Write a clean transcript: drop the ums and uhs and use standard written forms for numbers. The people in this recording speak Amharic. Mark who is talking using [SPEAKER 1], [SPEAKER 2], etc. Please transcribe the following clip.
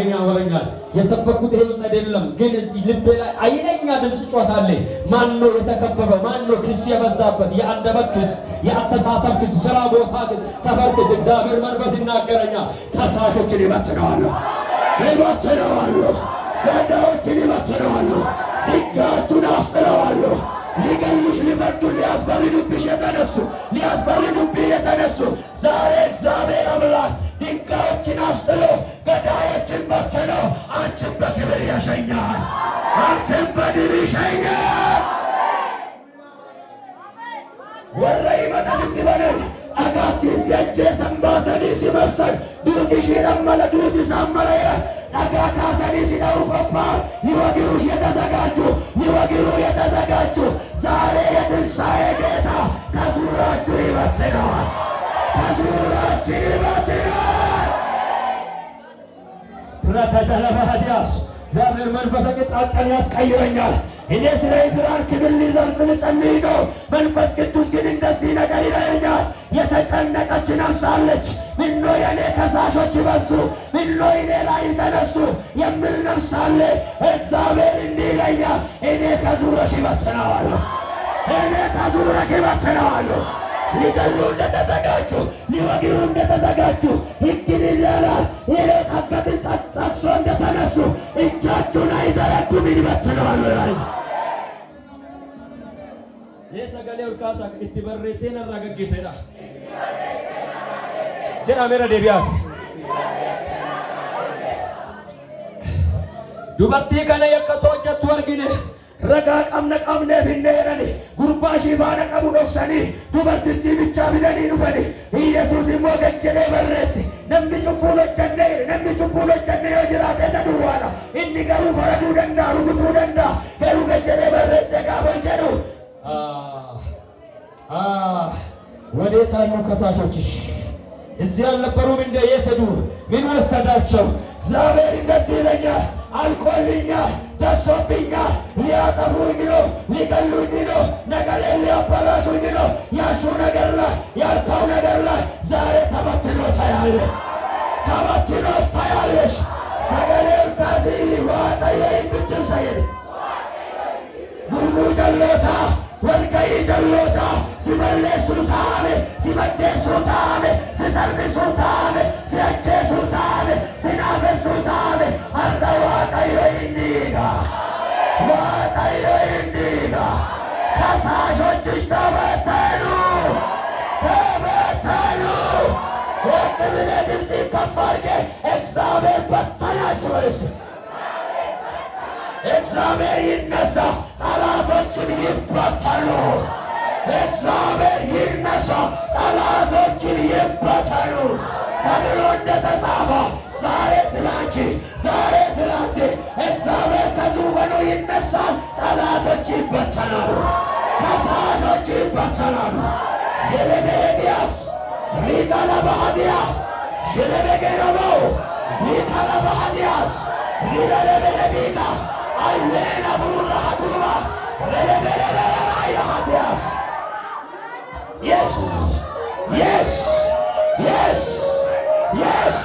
[SPEAKER 1] ዛሬም ያወረኛል። የሰበኩት ይሄ ውስጥ አይደለም፣ ግን ልቤ ላይ አይለኛ ድምፅ ጮታለኝ። ማን ነው የተከበበው? ማን ነው ክስ የበዛበት? የአንደበት ክስ፣ የአተሳሰብ ክስ፣ ስራ ቦታ ክስ፣ ሰፈር ክስ። እግዚአብሔር መንፈስ ይናገረኛል። ከሳሾችን ይበትነዋለሁ፣ ይበትነዋለሁ፣ ገዳዮችን ይበትነዋለሁ፣ ድንጋያችሁን አስጥለዋለሁ። ሊገሉሽ ሊፈርዱ ሊያስፈርዱብሽ የተነሱ ሊያስፈርዱብሽ የተነሱ ዛሬ እግዚአብሔር አምላክ ድንጋዮችን አስጥሎ ገዳዮችን በትኖ አንቺን በክብር ያሸኛል፣ አንቺን በድል ይሸኛል። ወረይ መተስት በነድ አጋቲስ የእጄ ሰንባተኒ ሲመሰል ዱቲ ሺረመለ ዱቲ ሳመለ ነጋ ካሰኒ ሲደሩ ኮባ ሊወግሩሽ የተዘጋጁ ሊወግሩ የተዘጋጁ ዛሬ የትንሣኤ ጌታ ከዙራችሁ ይበትነዋል፣ ከዙራችሁ ይበትነዋል። ፕረተጀለባዲያስ እግዚአብሔር መንፈስ ቅጣጫን ያስቀይረኛል። እኔ ስለ ብርሃን ክብር ሊዘምት ልጸልይ ነው። መንፈስ ቅዱስ ግን እንደዚህ ነገር ይለኛል። የተጨነቀች ነፍስ አለች። ምኖ የኔ ከሳሾች በዙ፣ ምኖ እኔ ላይ ተነሱ የሚል ነፍስ አለ። እግዚአብሔር እንዲህ ይለኛል፣ እኔ ከዙረሽ ይበትነዋለሁ፣ እኔ ከዙረሽ ይበትነዋለሁ። ሊገሉ እንደተዘጋጁ ሊወግሩ እንደተዘጋጁ ሕግን ይላል የለቀበትን ጠቅሶ እንደተነሱ እጃቸውን አይዘረጉም፣ ይበትነዋለሁ ይላል። የሰገሌው ካሳ ኢትበረሴና ረጋገሰዳ ጀራሜራ ደቢያት ዱበርቲ ከነ የከቶ ጀቱ ወርግነ ረጋ ቀምነ ቀምነ ቢነረኒ ጉርባ ሺፋነ ቀቡ ዶክሰኒ ዱበርቲ ብቻ ቢደኒ ዱፈኒ ኢየሱስ ሞገጀኔ በረሲ ነምኒ ጩቡሎ ጀኔ ነምኒ ጩቡሎ ጀኔ ወጅራተ ሰዱዋና ኢኒ ገሩ ፈረዱ ደንዳ ሩጉቱ ደንዳ ገሩ ገጀኔ በረሲ ጋቦንጀሩ ወዴት አሉ ከሳሾችሽ? እዚህ አልነበሩም እንደ የት ሄዱ? ምን ወሰዳቸው? እግዚአብሔር እንደዚህ ይለኛል፣ አልቆልኛል፣ ደርሶብኛል። ሊያጠፉኝ ነው፣ ሊገሉኝ ነው፣ ነገሬን ሊያበላሹኝ ነው። ያሹ ነገር ላይ ያልከው ነገር ላይ ዛሬ ተበትኖ ታያለህ፣ ተበትኖ ታያለሽ። ሰገሌም ከዚህ ዋጠየኝ ብትል ሰይድ ጉሙ ጀሎታ ወልቀይ ጀሎታ ሲመለሱታነ ሲመደሱታነ ሲሰርብሱታነ ሲያጀሱታነ ሲናፈሱታነ አንተ ዋቀዮ እንዲጋ ዋቀዮ እንዲጋ ከሳሾችሽ ተበተኑ ተበተኑ። ወጥ ብለ ድምፅ ከፍ አድርጌ እግዚአብሔር በተናችሁ በልስ እግዚአብሔር ይነሳ፣ ጠላቶችን ይበተኑ። እግዚአብሔር ይነሳ፣ ጠላቶችን ይበተኑ ተብሎ እንደተጻፈ ዛሬ ስላንቺ ዛሬ ስላንቺ እግዚአብሔር ከዙፋኑ ይነሳል። ጠላቶች ይበተናሉ፣ ከሳሾች ይበተናሉ። የለበዲያስ ሪካላ ባህዲያ የለበገረበው ሪካላ ባህዲያስ ሊለበዲካ አይሌና ቡራ ሀቱማ ለለበለበላ ያሃዲያስ Yes, yes, yes, yes.